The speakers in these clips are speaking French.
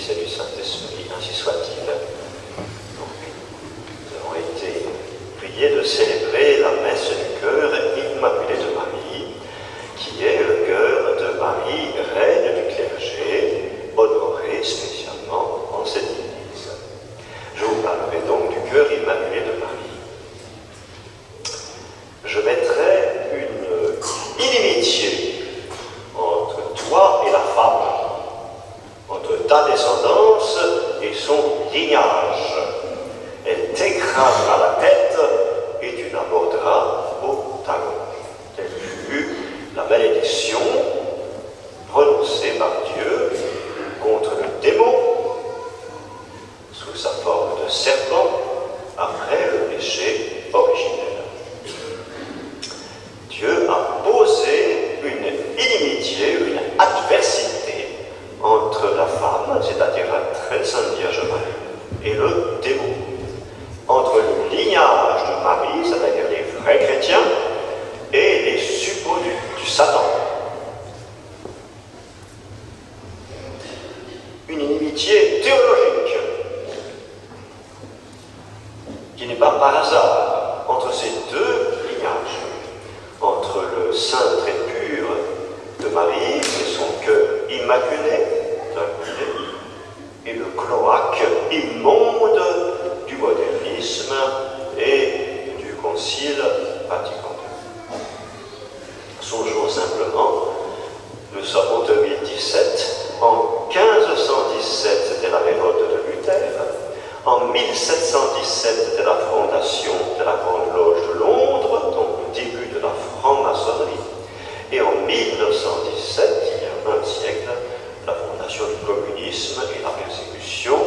Fils et du Saint-Esprit, ainsi soit-il. Nous avons été priés de célébrer la messe du cœur immaculé de Marie, qui est le cœur de Marie, reine du clergé, honorée spécialement en cette Église. Je vous parlerai donc du cœur immaculé de Marie. Je mettrai une inimitié entre toi et la femme, entre ta descendance et son lignage. Elle t'écrasera la tête et tu la mordras au talon. Telle fut la malédiction prononcée par Dieu contre le démon sous sa forme de serpent après le péché originel. Dieu a posé une inimitié, une adversité entre la femme, c'est-à-dire la très sainte Vierge Marie, et le démon. Entre le lignage de Marie, c'est-à-dire les vrais chrétiens, et les suppôts du Satan. Une inimitié théologique qui n'est pas par hasard entre ces deux lignages, entre le sein très pur de Marie et son cœur immaculé, et le cloaque immonde du modernisme et du Concile Vatican II. Songeons simplement, nous sommes en 2017, en 1517 c'était la révolte de Luther, en 1717 c'était la fondation de la Grande Loge de Londres, donc le début de la franc-maçonnerie, et en 1917, il y a un siècle, la fondation du communisme et la persécution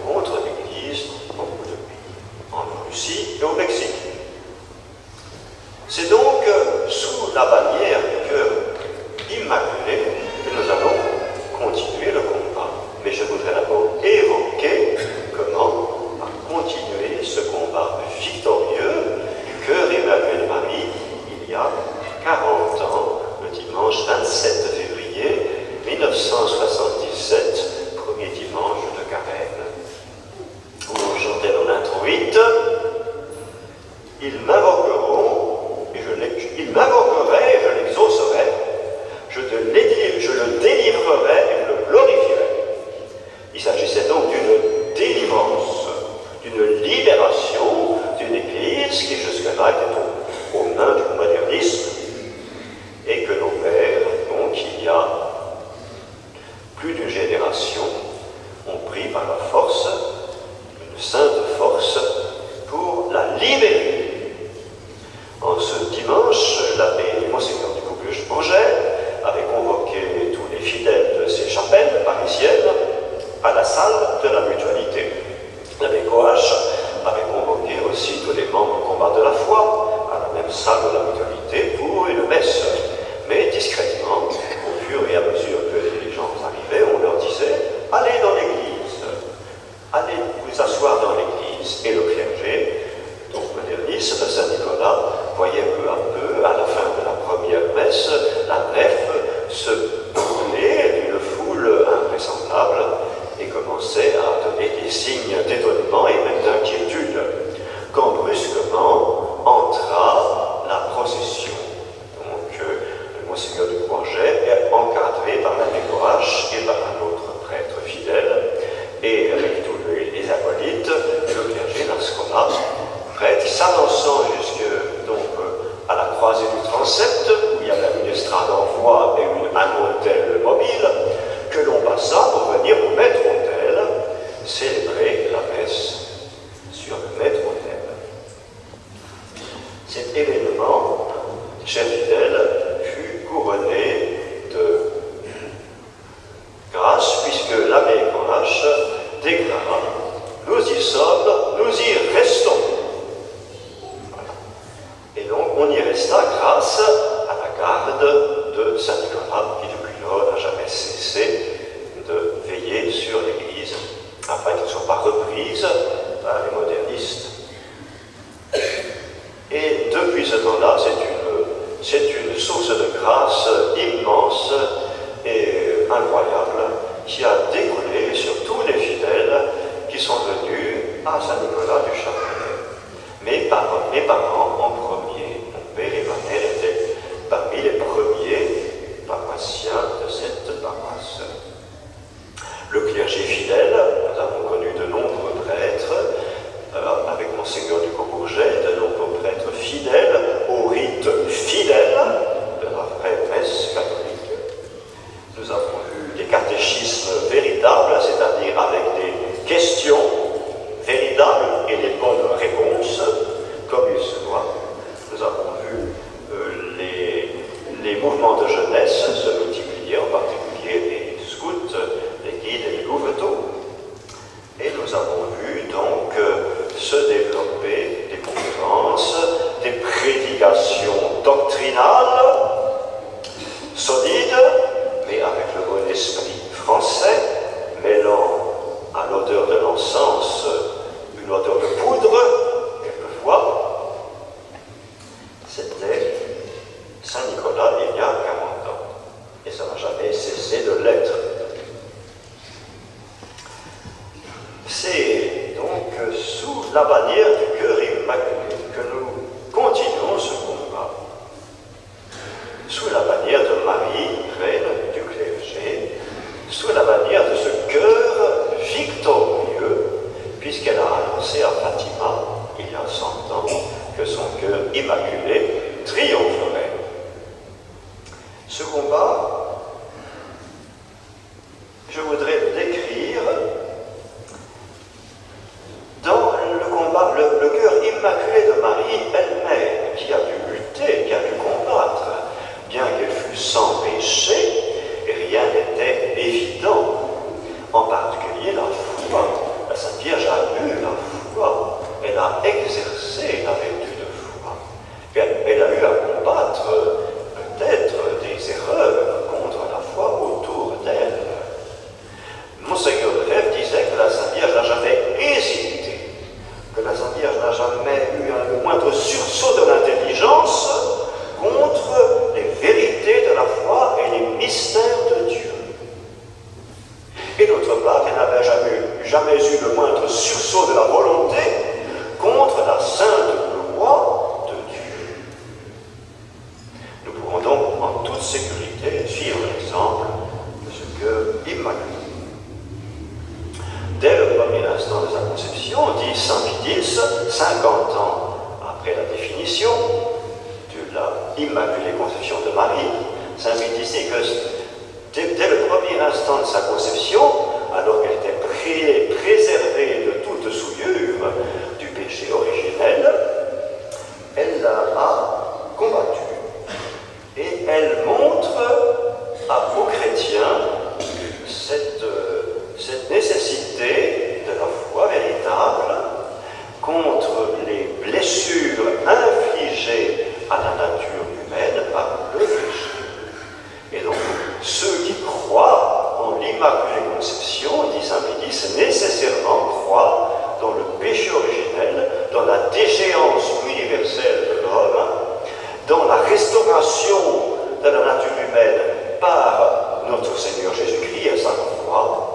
contre l'Église dans beaucoup de pays, en Russie et au Mexique. C'est donc sous la bannière du cœur immaculé que nous allons continuer le combat. Mais je voudrais d'abord évoquer comment a continué ce combat victorieux du cœur immaculé de Marie il y a 40 ans, le dimanche 27 février 1977, premier dimanche de Carême, où on chantait dans l'introïte, ils m'invoqueront, il m'invoquerait et je l'exaucerai, je le délivrerai et je le glorifierai. Il s'agissait donc d'une délivrance, d'une libération d'une Église qui jusque-là était aux mains du modernisme et que nos pères, donc il y a plus d'une génération, ont pris par la force, une sainte force, pour la libérer. En ce dimanche, l'abbé Monseigneur du Bourget avait convoqué tous les fidèles de ces chapelles parisiennes à la salle de la mutualité. L'abbé Coache avait convoqué aussi tous les membres du combat de la foi à la même salle de la mutualité pour une messe. Mais discrètement, au fur et à mesure que les gens arrivaient, on leur disait « Allez dans l'église, allez vous asseoir dans l'église ». Et le clergé, donc moderniste, Saint-Nicolas, voyait peu à peu, à la fin de la première messe, la nef se boucler d'une foule invraisemblable et commençait à donner des signes d'étonnement et même d'inquiétude, quand brusquement entra la procession. Donc, le Monseigneur du Bourget est encadré par l'abbé Coache et par un autre prêtre fidèle, et avec tous les acolytes, et le clergé, la scola, prêtre, s'avançant jusque donc à la croisée du transept, où il y avait une estrade en voie et un autel mobile, que l'on passa pour venir au maître-autel célébrer la messe sur le maître-autel. Cet événement, chers fidèles, fut couronné de grâce, puisque l'abbé Coache déclara « Nous y sommes, nous y restons ». Et donc on y resta grâce à la garde de Saint-Nicolas, qui depuis lors n'a jamais cessé de veiller sur l'Église, afin qu'elle ne soit pas reprise par les modernistes. Et depuis ce temps-là, c'est une source de grâce immense et incroyable qui a découlé sur tous Le clergé fidèle, nous avons connu de nombreux prêtres, avec Monseigneur Ducos-Bourget, de nombreux prêtres fidèles au rite fidèle de la vraie messe catholique. Nous avons vu des catéchismes véritables, c'est-à-dire avec des questions véritables et des bonnes réponses, comme il se doit. Nous avons vu les mouvements de jeunesse se multiplier, en particulier les scouts, les guides et les louveteaux. Et nous avons vu donc se développer des conférences, des prédications doctrinales, solides, mais avec le bon esprit français, mêlant à l'odeur de l'encens une odeur de poudre, quelquefois. C'était Saint-Nicolas il y a 40 ans, et ça n'a jamais cessé de l'être. C'est donc sous la bannière du cœur immaculé que nous continuons ce combat. Sous la bannière de Marie, reine du clergé, sous la bannière de ce cœur victorieux, puisqu'elle a annoncé à Fatima, il y a 100 ans, que son cœur immaculé triompherait. Ce combat, je voudrais le décrire dans le combat, le cœur immaculé de Marie elle-même, qui a dû lutter, qui a dû combattre, bien qu'elle fût sans péché, rien n'était évident, en particulier la foi. La Sainte Vierge a eu la foi, elle a exercé la vertu de foi, elle a eu à combattre peut-être des erreurs contre la foi autour d'elle. Monseigneur de Rêve disait que la Sainte Vierge n'a jamais hésité, que la Sainte Vierge n'a jamais eu le moindre sursaut de l'intelligence contre les vérités de la foi et les mystères de Dieu. Et d'autre part, elle n'avait jamais eu le moindre sursaut de la volonté contre la sainte loi de Dieu. Nous pouvons donc en toute sécurité suivre l'exemple de ce cœur immaculé. Dès le premier instant de sa conception, dit saint Pidis, 50 ans après la définition de la Immaculée Conception de Marie, saint Pidis dit que dès le premier instant de sa conception, alors qu'elle était préservée de toute souillure du péché originel, elle a combattu. Et elle montre aux chrétiens cette nécessité de la foi véritable contre les blessures infligées à la nature humaine par le péché. Et donc, ceux qui croient en l'Immaculée Conception, dit saint Pidis, nécessairement croient dans le péché originel, dans la déchéance universelle de l'homme, dans la restauration de la nature humaine par notre Seigneur Jésus-Christ et sa croix.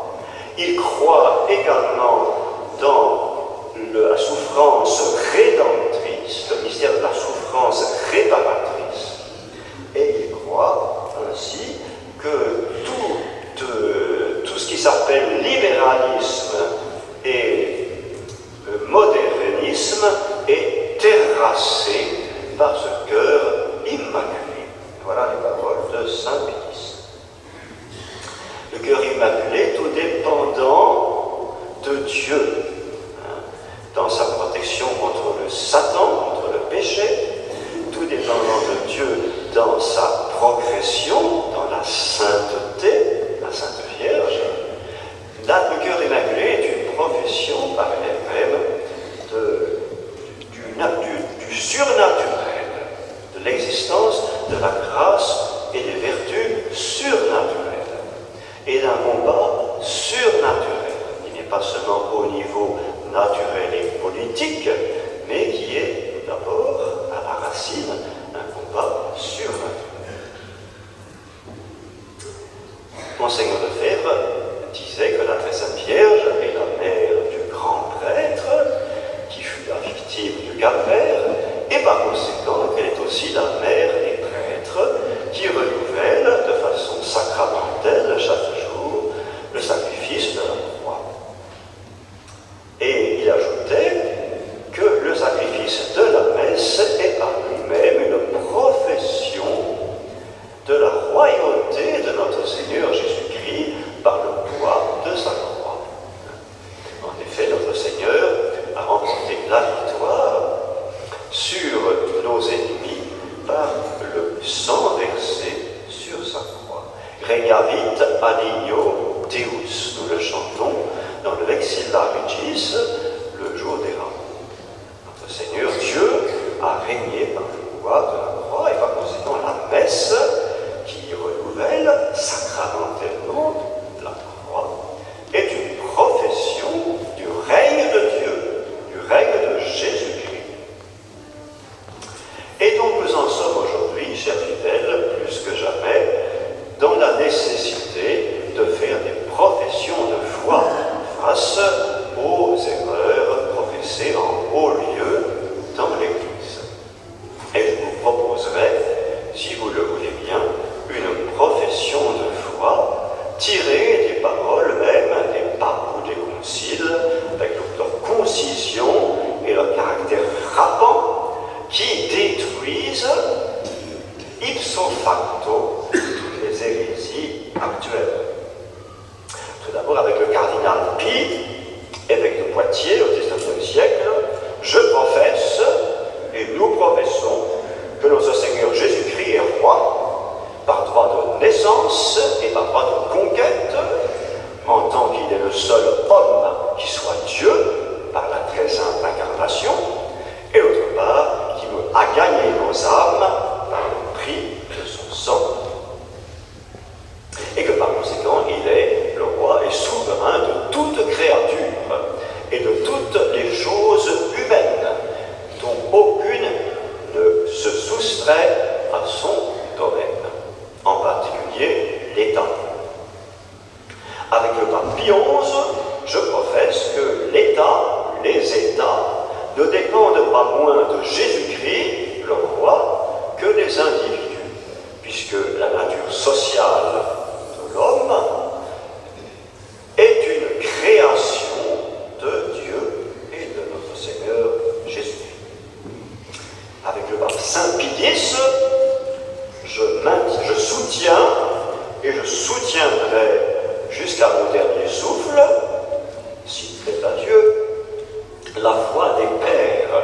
Ils croient également dans la souffrance rédemptrice, le mystère de la souffrance réparatrice. Et ils croient ainsi que tout ce qui s'appelle libéralisme et modernisme est terrassé par ce cœur immaculé. Voilà les paroles de saint Pidis. Le cœur immaculé, tout dépendant de Dieu, dans sa protection contre le Satan, contre le péché, tout dépendant de Dieu dans sa progression, dans la sainteté, la Sainte Vierge. Le cœur immaculé est une profession par elle-même du surnaturel, de l'existence de la grâce et des vertus surnaturelles, et d'un combat surnaturel. Il n'est pas seulement au niveau naturel et politique, mais qui est d'abord à la racine un combat surnaturel. Monseigneur Lefebvre disait que la Très Sainte Vierge est la mère du grand prêtre qui fut la victime du calvaire, et par conséquent qu'elle est aussi la mère des prêtres qui renouvellent de façon sacramentelle chaque jour le sacrifice 6, le jour des rameaux. Notre Seigneur Dieu a régné par le pouvoir de la croix et par conséquent la messe qui renouvelle sacramentellement la croix est une profession du règne de Dieu, du règne de Jésus-Christ. Et donc nous en sommes aujourd'hui, chers fidèles, plus que jamais, dans la nécessité de faire des professions de foi face aux erreurs professées en haut lieu dans l'Église. Et je vous proposerai, si vous le voulez bien, une profession de foi tirée des paroles même des papes ou des conciles, avec leur concision et leur caractère frappant, qui détruisent ipso facto toutes les hérésies actuelles. Tout d'abord avec le cardinal Pie, évêque de Poitiers au XIXe siècle, je professe et nous professons que notre Seigneur Jésus-Christ est roi par droit de naissance et par droit de conquête, en tant qu'il est le seul homme qui soit Dieu par la très sainte incarnation, et d'autre part, qui nous a gagné nos âmes par le prix de son sang. Et que par conséquent, il est le roi et souverain de toute créature et de toutes les choses humaines, dont aucune ne se soustrait à son domaine, en particulier l'État. Avec le pape Pie XI, je professe que l'État, les États, ne dépendent pas moins de Jésus-Christ, le roi, que des individus, puisque la nature sociale de l'homme est une création de Dieu et de notre Seigneur Jésus-Christ. Avec le pape Saint Pie X, je soutiens et je soutiendrai jusqu'à mon dernier souffle, s'il plaît à Dieu, la foi des pères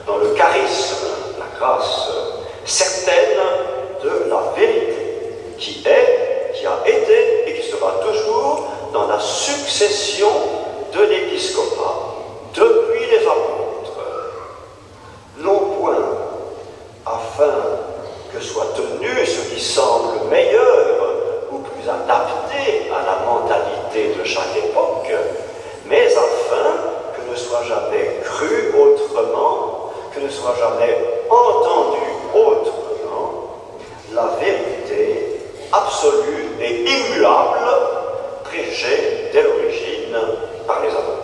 dans le charisme, la grâce certaine de la vérité, qui est, qui a été et qui sera toujours dans la succession de l'épiscopat depuis les apôtres, non point afin que soit tenu ce qui semble meilleur ou plus adapté à la mentalité de chaque époque, mais afin que ne soit jamais cru autrement, que ne soit jamais entendu autrement, la vérité absolue et immuable prêchée dès l'origine par les apôtres.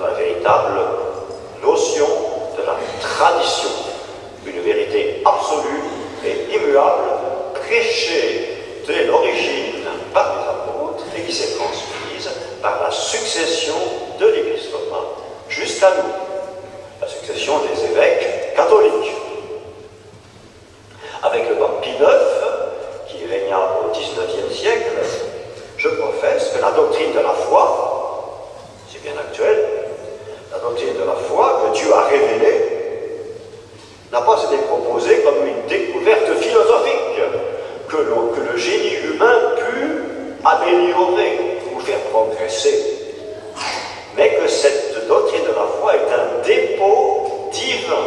La véritable notion de la tradition, une vérité absolue et immuable prêchée dès l'origine par les apôtres et qui s'est transmise par la succession de l'épiscopat jusqu'à nous, la succession des évêques catholiques. Avec le pape Pie IX, qui régna au XIXe siècle, je professe que la doctrine de la foi, c'est bien actuel, la doctrine de la foi que Dieu a révélée n'a pas été proposée comme une découverte philosophique que le génie humain put améliorer ou faire progresser, mais que cette doctrine de la foi est un dépôt divin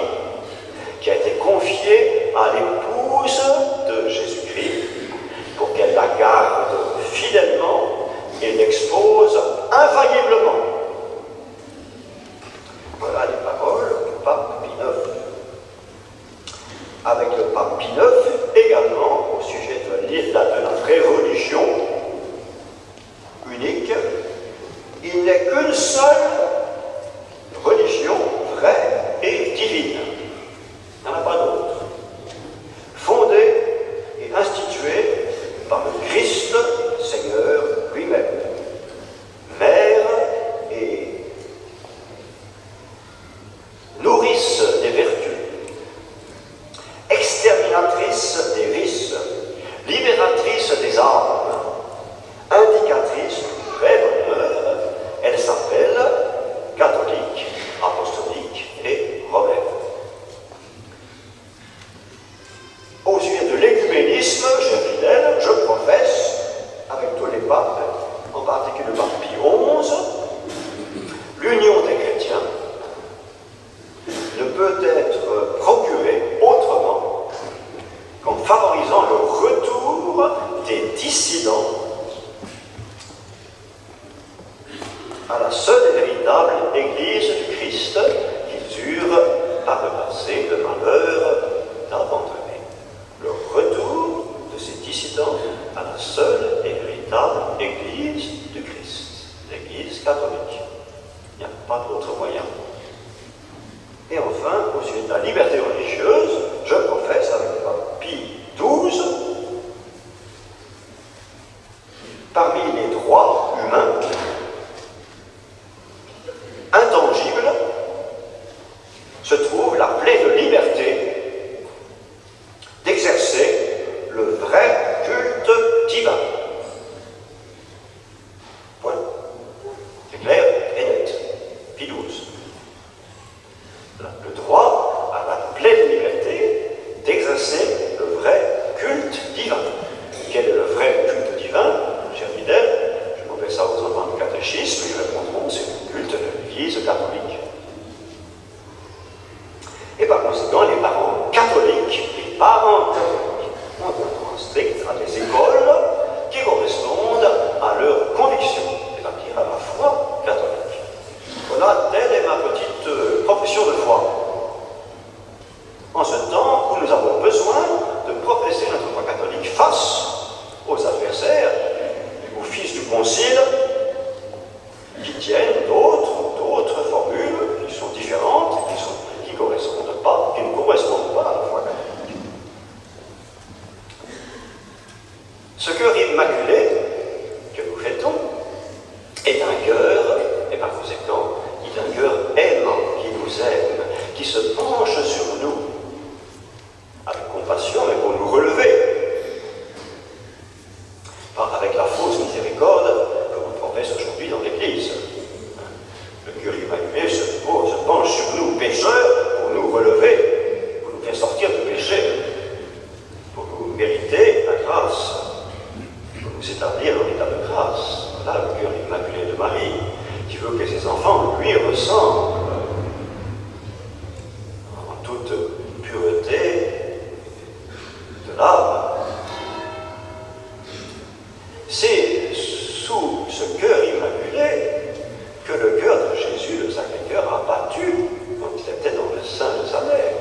qui a été confié à l'épouse de Jésus-Christ pour qu'elle la garde fidèlement et l'expose infailliblement. Voilà les paroles du pape Pie IX. Avec le pape Pie IX également, au sujet de la vraie religion unique, il n'est qu'une seule religion vraie et divine. Il n'y en a pas d'autre. Fondée et instituée par le Christ Seigneur lui-même. Mère et nourrice des vertus, exterminatrice des vices, libératrice des âmes, indicatrice du vrai bonheur, elle s'appelle catholique, apostolique et romaine. Au sujet de l'écuménisme, chers fidèles, je professe, avec tous les papes, en particulier le pape Pie XI, à la seule et véritable Église du Christ qu'ils eurent par le passé le malheur d'abandonner. Le retour de ces dissidents à la seule et véritable Église du Christ, l'Église catholique. Il n'y a pas d'autre moyen. Et enfin, au sujet de la liberté religieuse, je professe avec le pape Pie XII, parmi les droits humains intangibles se trouve la pleine liberté d'exercer le vrai culte divin. Point. C'est clair et net. Pie XII. Le droit à la pleine liberté d'exercer le vrai culte divin. Quel est le vrai culte divin, cher fidèles? Je m'en fais ça aux enfants du catéchisme, ils répondront, c'est le culte de l'Église catholique. Et par conséquent, les parents catholiques ont un droit strict à des écoles qui correspondent à leurs convictions, c'est-à-dire à la foi catholique. Voilà, telle est ma petite profession de foi. En ce temps où nous avons besoin de professer notre foi catholique face aux adversaires, aux fils du concile, qui tiennent d'autres formules qui sont différentes, qui ne correspondent pas à la foi catholique. Ce cœur immaculé que nous fêtons est un cœur, et par conséquent, il est un cœur aimant, qui nous aime, qui se penche sur nous, avec compassion, mais pour nous relever, avec la fausse miséricorde que l'on professe aujourd'hui dans l'Église. Le cœur immaculé se penche sur nous, pécheurs, pour nous relever, pour nous faire sortir du péché, pour nous mériter la grâce, pour nous établir en état de grâce. Voilà le cœur immaculé de Marie, qui veut que ses enfants lui ressemblent en toute pureté de l'âme. C'est sous ce cœur immaculé que le cœur de Jésus, le Sacré-Cœur, a battu quand il était dans le sein de sa mère.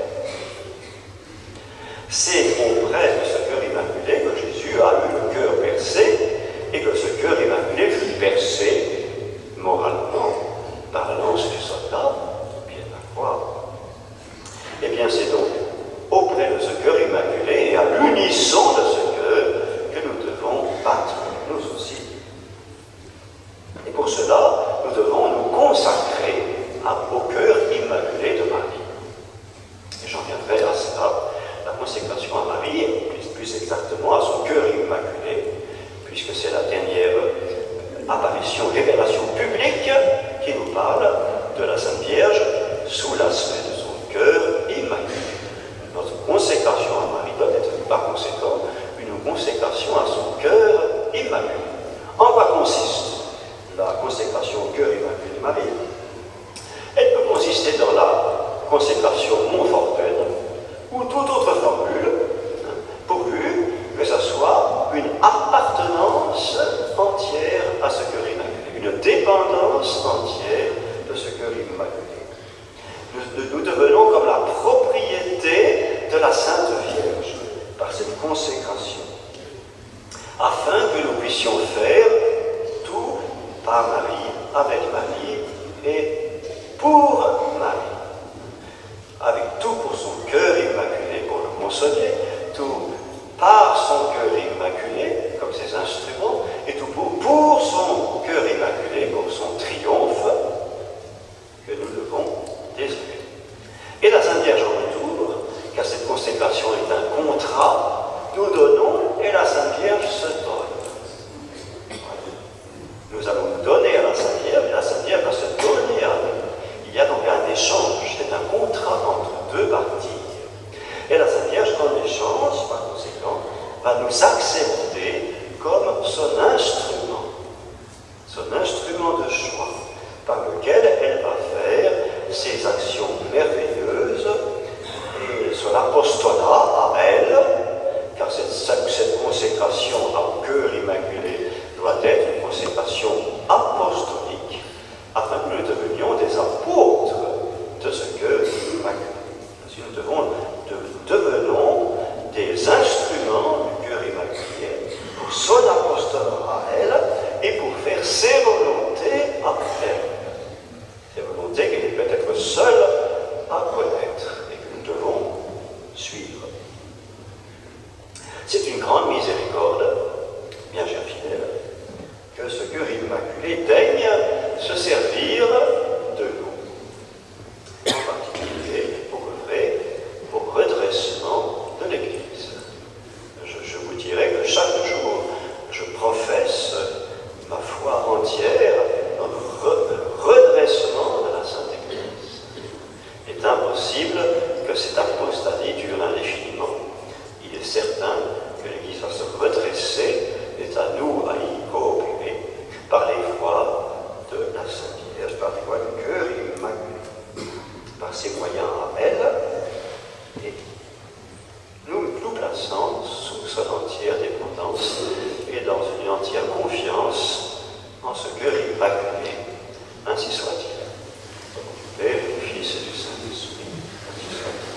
C'est auprès de ce cœur immaculé que Jésus a eu le cœur percé et que ce cœur immaculé fut percé moralement par la lance du soldat, bien à croire. Eh bien, c'est donc auprès de ce cœur immaculé et à l'unisson de ce cœur que nous devons battre nous aussi. Et pour cela, nous devons nous consacrer au cœur immaculé de Marie. Et j'en viendrai à cela, la consécration à Marie, plus exactement à son cœur immaculé, puisque c'est la dernière apparition, révélation publique qui nous parle de la Sainte Vierge sous l'aspect de son cœur immaculé. Notre consécration à Marie doit être par conséquent une consécration à son cœur immaculé. En quoi consiste la consécration au cœur immaculé de Marie? Elle peut consister dans la consécration monfortaine ou toute autre formule, pourvu que ce soit une appartenance entière à ce cœur immaculé, une dépendance entière de ce cœur immaculé. Nous devenons comme la propriété de la Sainte Vierge par cette consécration, afin que nous puissions faire tout par Marie, avec Marie et pour Marie, avec tout pour son cœur immaculé pour le consoler, tout par son cœur immaculé comme ses instruments, et tout pour son cœur immaculé pour son triomphe que nous devons désirer. Et la Sainte Vierge en retour, car cette consécration est un contrat, nous donnons et la Sainte Vierge se donne. Nous allons nous donner à la Sainte Vierge et la Sainte Vierge va se donner à nous. Il y a donc un échange, c'est un contrat entre deux parties. Et la Sainte Vierge, en échange, par conséquent, va nous accepter comme son instrument de choix, par lequel elle va faire ses actions merveilleuses et son apostolat à elle, car cette consécration au cœur immaculé doit être une consécration apostolique, cœur immaculé daigne se servir de nous, en particulier pour œuvrer au redressement de l'Église. Je vous dirais que chaque jour, je professe ma foi entière dans le redressement de la Sainte Église. Il est impossible que cette apostasie dure indéfiniment. Il est certain que l'Église va se redresser, et à nous à y coopérer par les voies de la Sainte Vierge, par les voies du cœur immaculé, par ses moyens à elle, et nous plaçant sous son entière dépendance